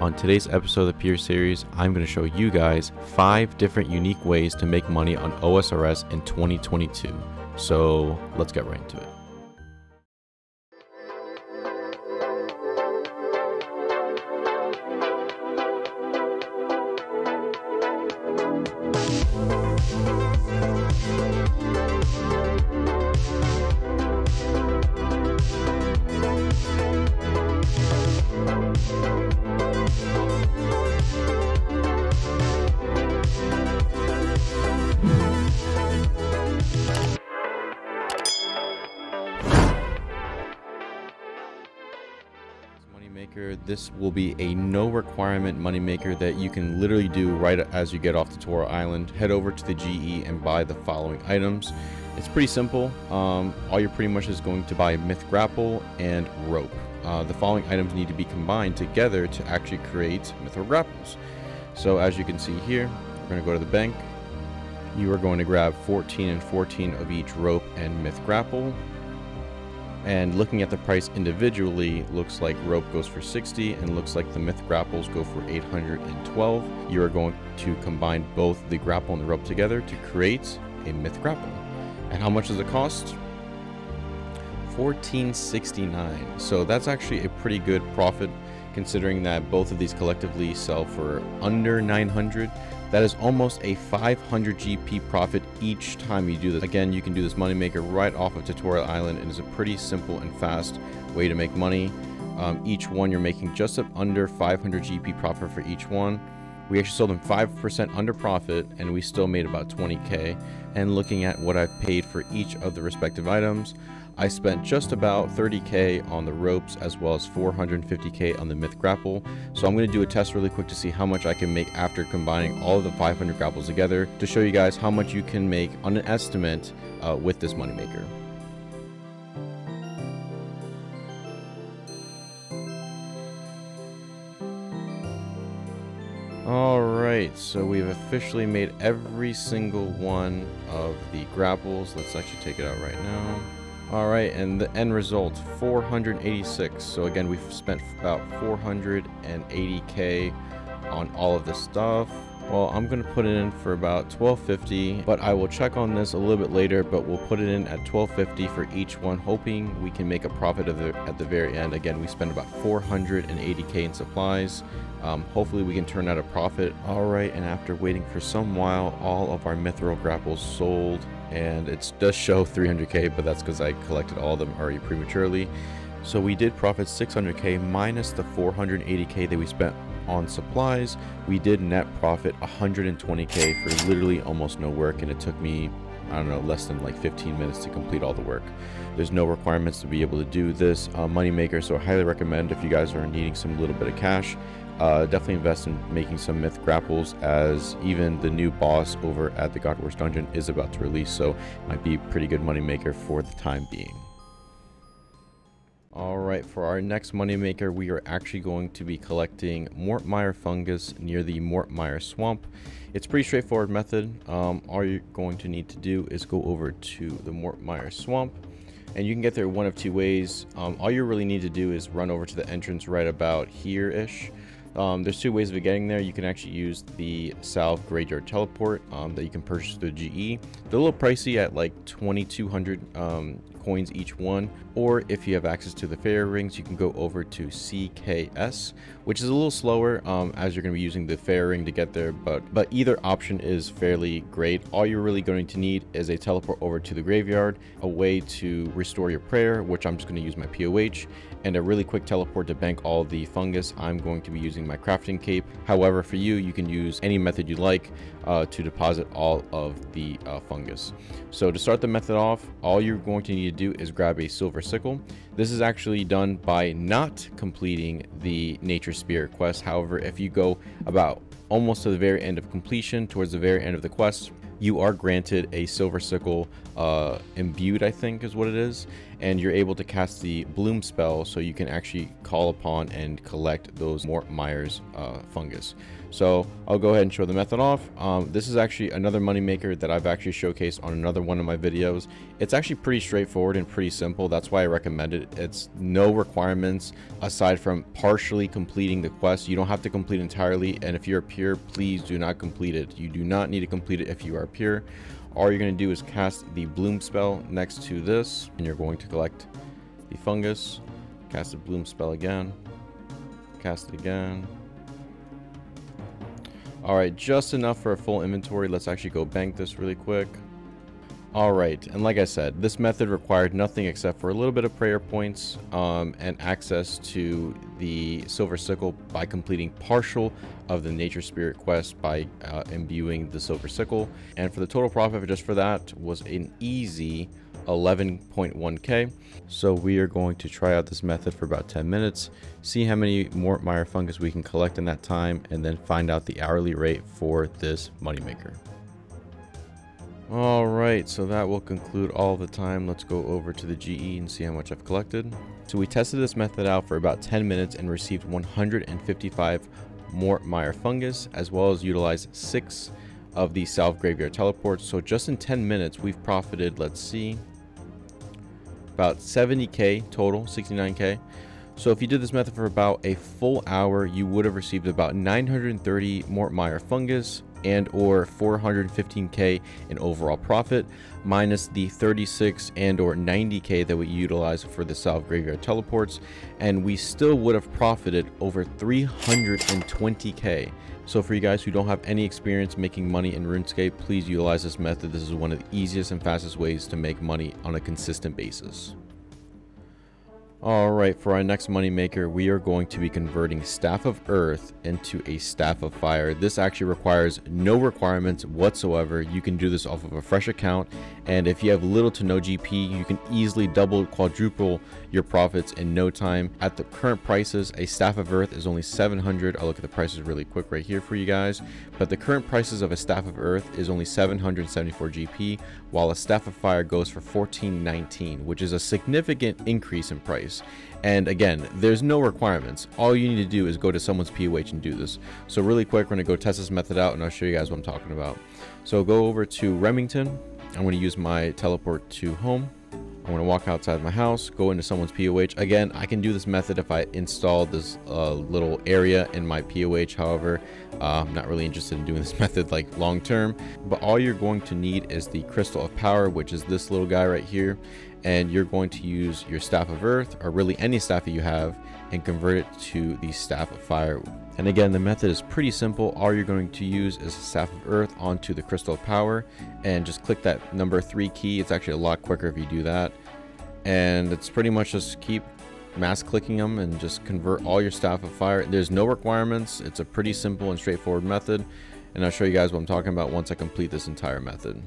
On today's episode of the Peer Series, I'm going to show you guys 5 different unique ways to make money on OSRS in 2022. So let's get right into it. This will be a no requirement moneymaker that you can literally do right as you get off the Toro Island. Head over to the GE and buy the following items. It's pretty simple. All you're pretty much is going to buy myth grapple and rope. The following items need to be combined together to actually create mythical grapples. So as you can see here, we're going to go to the bank. You are going to grab 14 and 14 of each rope and myth grapple. And looking at the price individually, looks like rope goes for 60 and looks like the myth grapples go for 812. You are going to combine both the grapple and the rope together to create a myth grapple. And how much does it cost? $14.69. So that's actually a pretty good profit considering that both of these collectively sell for under 900. That is almost a 500 GP profit each time you do this. Again, you can do this moneymaker right off of Tutorial Island. It is a pretty simple and fast way to make money. Each one you're making just up under 500 GP profit for each one. We actually sold them 5% under profit and we still made about 20K. And looking at what I've paid for each of the respective items, I spent just about 30K on the ropes as well as 450K on the myth grapple. So I'm going to do a test really quick to see how much I can make after combining all of the 500 grapples together to show you guys how much you can make on an estimate with this moneymaker. Alright, so we've officially made every single one of the grapples. Let's actually take it out right now. Alright, and the end result, 486. So again, we've spent about 480K on all of this stuff. Well, I'm going to put it in for about 1250, but I will check on this a little bit later, but we'll put it in at 1250 for each one, hoping we can make a profit at the very end. Again, we spent about 480K in supplies. Hopefully we can turn out a profit. Alright, and after waiting for some while, all of our mithril grapples sold, and it does show 300K, but that's because I collected all of them already prematurely. So we did profit 600K minus the 480K that we spent on supplies. We did net profit 120K for literally almost no work, and it took me, I don't know, less than like 15 minutes to complete all the work. There's no requirements to be able to do this moneymaker, so I highly recommend if you guys are needing some little bit of cash, definitely invest in making some myth grapples, as even the new boss over at the God Wars dungeon is about to release, so it might be a pretty good moneymaker for the time being. Alright, for our next moneymaker, we are actually going to be collecting Mort Meyer fungus near the Mort Meyer swamp. It's a pretty straightforward method. All you're going to need to do is go over to the Mort Meyer swamp, and you can get there one of 2 ways. All you really need to do is run over to the entrance right about here-ish. There's 2 ways of getting there. You can actually use the South Graveyard Teleport that you can purchase through GE. They're a little pricey at like 2,200 coins each one, or if you have access to the fairy rings, you can go over to CKS, which is a little slower as you're going to be using the fairy ring to get there, but either option is fairly great. All you're really going to need is a teleport over to the graveyard, a way to restore your prayer, which I'm just going to use my POH, and a really quick teleport to bank all the fungus. I'm going to be using my crafting cape. However, for you can use any method you like to deposit all of the fungus. So to start the method off, all you're going to need to do is grab a silver sickle. This is actually done by not completing the nature spirit quest. However, if you go about almost to the very end of completion, towards the very end of the quest, you are granted a silver sickle imbued, I think is what it is, and you're able to cast the bloom spell, so you can actually call upon and collect those Mort Meyer's fungus. So I'll go ahead and show the method off. This is actually another moneymaker that I've actually showcased on another one of my videos. It's actually pretty straightforward and pretty simple. That's why I recommend it. It's no requirements aside from partially completing the quest. You don't have to complete entirely, and if you're a peer, please do not complete it. You do not need to complete it if you are a peer. All you're going to do is cast the bloom spell next to this, and you're going to collect the fungus. Cast the bloom spell again. Cast it again. Alright, just enough for a full inventory. Let's actually go bank this really quick. Alright, and like I said, this method required nothing except for a little bit of prayer points and access to the silver sickle by completing partial of the nature spirit quest by imbuing the silver sickle. And for the total profit just for that was an easy 11.1k. So we are going to try out this method for about 10 minutes, see how many Mort Meyer fungus we can collect in that time, and then find out the hourly rate for this moneymaker. Alright, so that will conclude all the time. Let's go over to the GE and see how much I've collected. So we tested this method out for about 10 minutes and received 155 Mort Meyer fungus, as well as utilized 6 of the Salve Graveyard teleports. So just in 10 minutes we've profited, let's see, about 70k total, 69k. So if you did this method for about a full hour, you would have received about 930 Mort Meyer fungus and or 415k in overall profit, minus the 36 and or 90k that we utilize for the Salve Graveyard teleports, and we still would have profited over 320k. So for you guys who don't have any experience making money in RuneScape, please utilize this method. This is one of the easiest and fastest ways to make money on a consistent basis. Alright, for our next money maker, we are going to be converting Staff of Earth into a Staff of Fire. This actually requires no requirements whatsoever. You can do this off of a fresh account, and if you have little to no GP, you can easily double, quadruple your profits in no time. At the current prices, a Staff of Earth is only 700. I'll look at the prices really quick right here for you guys, but the current prices of a Staff of Earth is only 774 GP, while a Staff of Fire goes for 1419, which is a significant increase in price. And again, there's no requirements. All you need to do is go to someone's POH and do this. So really quick, we're going to go test this method out and I'll show you guys what I'm talking about. So go over to Remington. I'm going to use my teleport to home. I'm going to walk outside my house, go into someone's POH. Again, I can do this method if I install this little area in my POH. However, I'm not really interested in doing this method like long term. But all you're going to need is the Crystal of Power, which is this little guy right here. And you're going to use your Staff of Earth, or really any staff that you have, and convert it to the Staff of Fire. And again, the method is pretty simple. All you're going to use is the Staff of Earth onto the Crystal of Power, and just click that number 3 key. It's actually a lot quicker if you do that. And it's pretty much just keep mass clicking them and just convert all your Staff of Fire. There's no requirements. It's a pretty simple and straightforward method, and I'll show you guys what I'm talking about once I complete this entire method.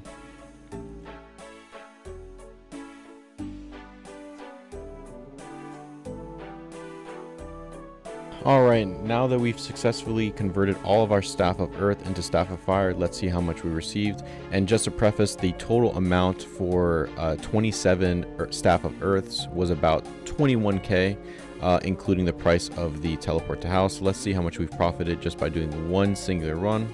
Alright, now that we've successfully converted all of our Staff of Earth into Staff of Fire, let's see how much we received. And just to preface, the total amount for 27 Staff of Earths was about 21k, including the price of the teleport to house. Let's see how much we've profited just by doing one singular run.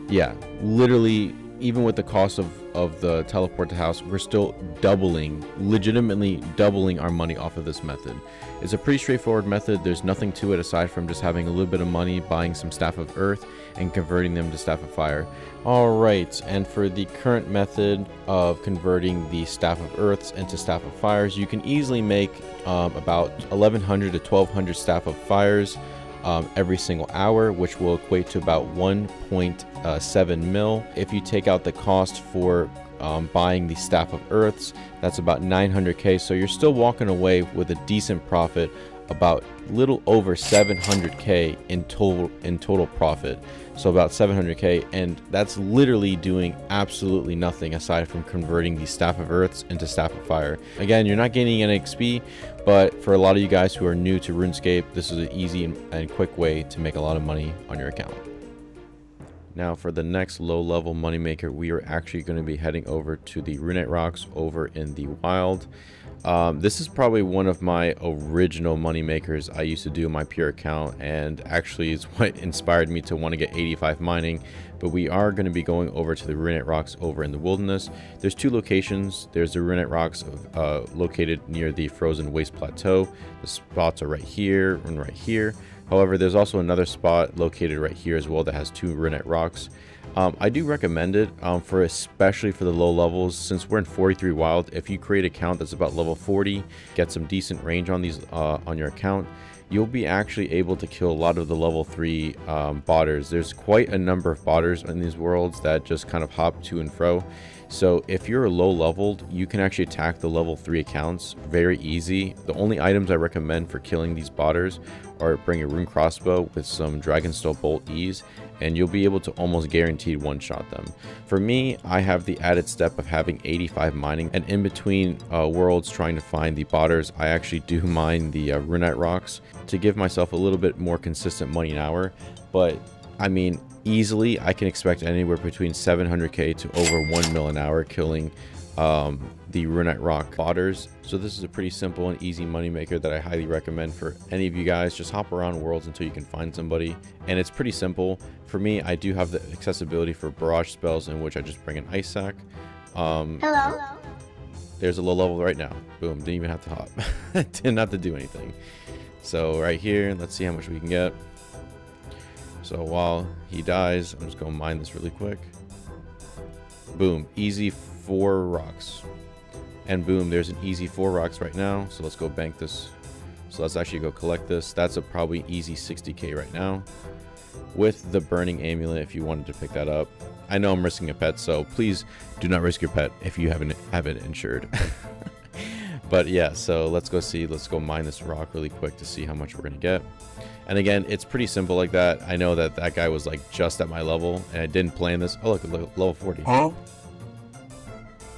Yeah, literally, even with the cost of the teleport to house, we're still doubling, legitimately doubling our money off of this method. It's a pretty straightforward method. There's nothing to it aside from just having a little bit of money, buying some Staff of Earth, and converting them to Staff of Fire. Alright, and for the current method of converting the Staff of Earths into Staff of Fires, you can easily make about 1100 to 1200 Staff of Fires every single hour, which will equate to about 1.7 mil. If you take out the cost for buying the Staff of Earths, that's about 900k. So you're still walking away with a decent profit, about little over 700k in total profit. So about 700k, and that's literally doing absolutely nothing aside from converting the Staff of Earths into Staff of Fire. Again, you're not gaining any XP, but for a lot of you guys who are new to RuneScape, this is an easy and quick way to make a lot of money on your account. Now for the next low level moneymaker, we are actually going to be heading over to the Rennet Rocks over in the wild. This is probably one of my original money makers I used to do in my pure account, and actually is what inspired me to want to get 85 mining. But we are going to be going over to the Rennet Rocks over in the wilderness. There's two locations. There's the Rennet Rocks located near the frozen waste plateau. The spots are right here and right here. However, there's also another spot located right here as well that has two Rennet Rocks. I do recommend it especially for the low levels. Since we're in 43 wild, if you create an account that's about level 40, get some decent range on these on your account, you'll be actually able to kill a lot of the level 3 botters. There's quite a number of botters in these worlds that just kind of hop to and fro. So if you're low leveled, you can actually attack the level 3 accounts very easy. The only items I recommend for killing these botters are bring a rune crossbow with some Dragonstone bolt ease, and you'll be able to almost guaranteed one-shot them. For me, I have the added step of having 85 mining, and in between worlds trying to find the botters, I actually do mine the Rennet Rocks to give myself a little bit more consistent money an hour. But I mean, easily I can expect anywhere between 700k to over 1 mil an hour killing the Rennet Rock botters. So this is a pretty simple and easy moneymaker that I highly recommend for any of you guys. Just hop around worlds until you can find somebody, and it's pretty simple. For me, I do have the accessibility for barrage spells, in which I just bring an ice sack. Hello. There's a low level right now. Boom, didn't even have to hop. Didn't have to do anything. So right here, let's see how much we can get. So while he dies, I'm just gonna mine this really quick. Boom, easy 4 rocks. And boom, there's an easy 4 rocks right now. So let's go bank this. So let's actually go collect this. That's a probably easy 60k right now with the burning amulet if you wanted to pick that up. I know I'm risking a pet, so please do not risk your pet if you haven't it insured. But yeah, so let's go mine this rock really quick to see how much we're gonna get. And again, it's pretty simple like that. I know that that guy was like just at my level and I didn't plan this. Oh look, level 40. Huh?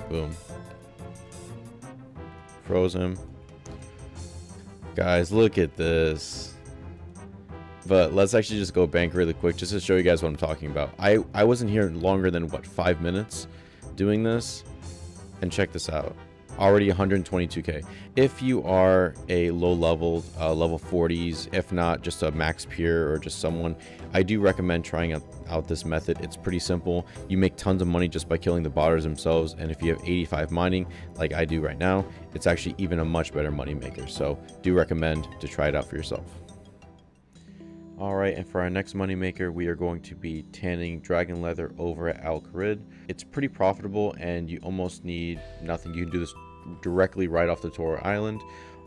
Boom. Froze him. Guys, look at this. But let's actually just go bank really quick just to show you guys what I'm talking about. I wasn't here longer than what, 5 minutes doing this, and check this out. Already 122k. If you are a low level, level 40s, if not just a max pure or just someone, I do recommend trying out this method. It's pretty simple. You make tons of money just by killing the botters themselves, and if you have 85 mining like I do right now, it's actually even a much better money maker. So do recommend to try it out for yourself. Alright, and for our next moneymaker, we are going to be tanning dragon leather over at Al Kharid. It's pretty profitable and you almost need nothing. You can do this directly right off the Torah Island.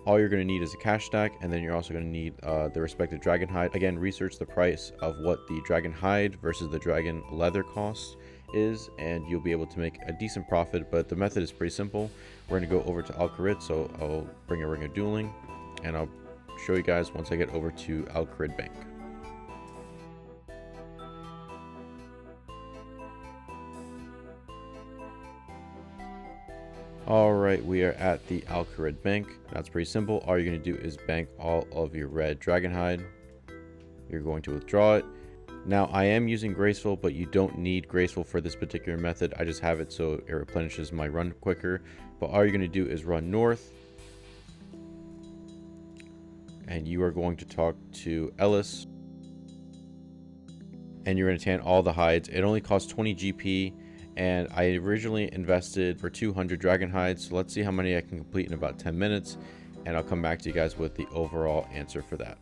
All you're going to need is a cash stack, and then you're also going to need the respective dragon hide. Again, research the price of what the dragon hide versus the dragon leather cost is, and you'll be able to make a decent profit. But the method is pretty simple. We're going to go over to Al Kharid, so I'll bring a ring of dueling, and I'll show you guys once I get over to Al Kharid Bank. Alright, we are at the Al Kharid Bank. That's pretty simple. All you're going to do is bank all of your red dragon hide. You're going to withdraw it. Now, I am using Graceful, but you don't need Graceful for this particular method. I just have it so it replenishes my run quicker. But all you're going to do is run north. And you are going to talk to Ellis. And you're going to tan all the hides. It only costs 20 GP. And I originally invested for 200 dragon hides, so let's see how many I can complete in about 10 minutes, and I'll come back to you guys with the overall answer for that.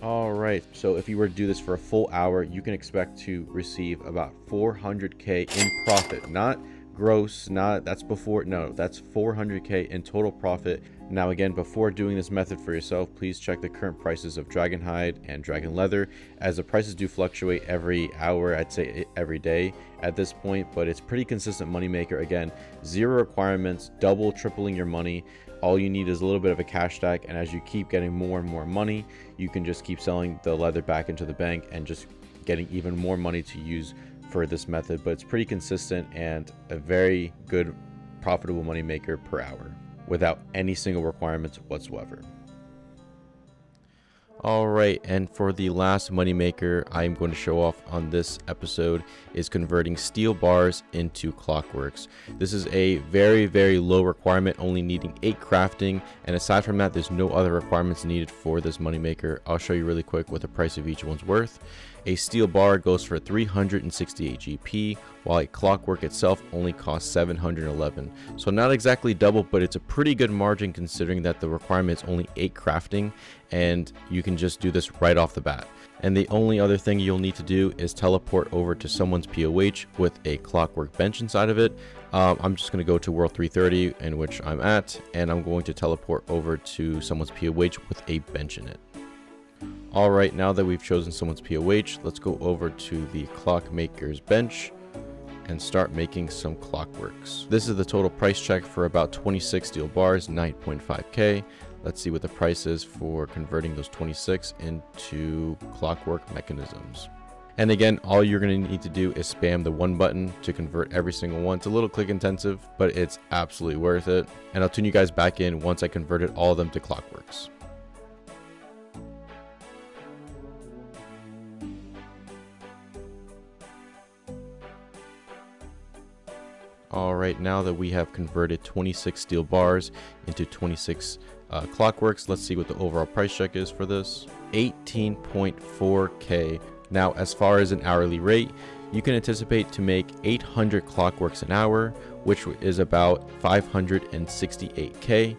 Alright, so if you were to do this for a full hour, you can expect to receive about 400k in profit. Not gross, not that's before, no, that's 400k in total profit. Now again, before doing this method for yourself, please check the current prices of dragon hide and dragon leather, as the prices do fluctuate every hour, I'd say every day at this point, but it's pretty consistent money maker. Again, 0 requirements, double tripling your money. All you need is a little bit of a cash stack, and as you keep getting more and more money, you can just keep selling the leather back into the bank and just getting even more money to use for this method, but it's pretty consistent and a very good profitable money maker per hour without any single requirements whatsoever. Alright, and for the last moneymaker I'm going to show off on this episode is converting steel bars into clockworks. This is a very low requirement, only needing 8 crafting, and aside from that there's no other requirements needed for this moneymaker. I'll show you really quick what the price of each one's worth. A steel bar goes for 368 GP, while a clockwork itself only costs 711. So not exactly double, but it's a pretty good margin considering that the requirement is only 8 crafting, and you can just do this right off the bat. And the only other thing you'll need to do is teleport over to someone's POH with a clockwork bench inside of it. I'm just going to go to World 330, in which I'm at, and I'm going to teleport over to someone's POH with a bench in it. Alright, now that we've chosen someone's POH, let's go over to the clockmaker's bench and start making some clockworks. This is the total price check for about 26 steel bars, 9.5k. Let's see what the price is for converting those 26 into clockwork mechanisms. And again, all you're going to need to do is spam the 1 button to convert every single one. It's a little click intensive, but it's absolutely worth it. And I'll tune you guys back in once I converted all of them to clockworks. Alright, now that we have converted 26 steel bars into 26 clockworks, let's see what the overall price check is for this. 18.4k. Now, as far as an hourly rate, you can anticipate to make 800 clockworks an hour, which is about 568k.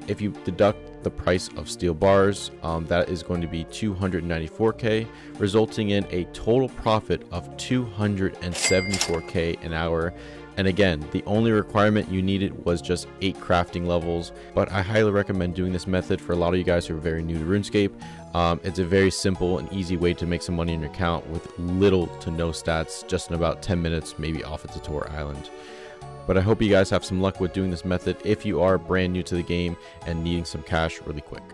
If you deduct the price of steel bars, that is going to be 294k, resulting in a total profit of 274k an hour. And again, the only requirement you needed was just 8 crafting levels, but I highly recommend doing this method for a lot of you guys who are very new to RuneScape. It's a very simple and easy way to make some money in your account with little to no stats, just in about 10 minutes, maybe off a tutorial island. But I hope you guys have some luck with doing this method if you are brand new to the game and needing some cash really quick.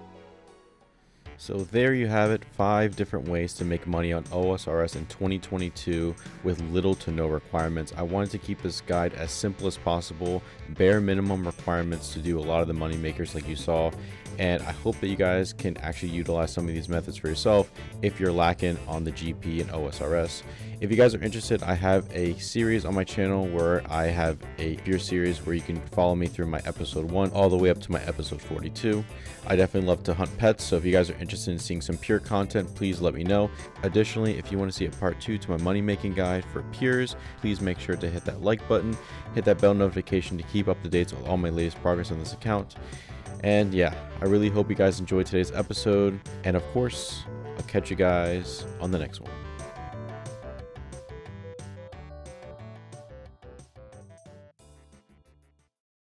So there you have it, 5 different ways to make money on OSRS in 2022 with little to no requirements. I wanted to keep this guide as simple as possible, bare minimum requirements to do a lot of the money makers like you saw, and I hope that you guys can actually utilize some of these methods for yourself if you're lacking on the GP and OSRS. If you guys are interested, I have a series on my channel where I have a pure series where you can follow me through my episode 1 all the way up to my episode 42. I definitely love to hunt pets, so if you guys are interested in seeing some pure content, please let me know. Additionally, if you want to see a part 2 to my money making guide for peers, please make sure to hit that like button, hit that bell notification to keep up to date with all my latest progress on this account. And yeah, I really hope you guys enjoyed today's episode, and of course, I'll catch you guys on the next one.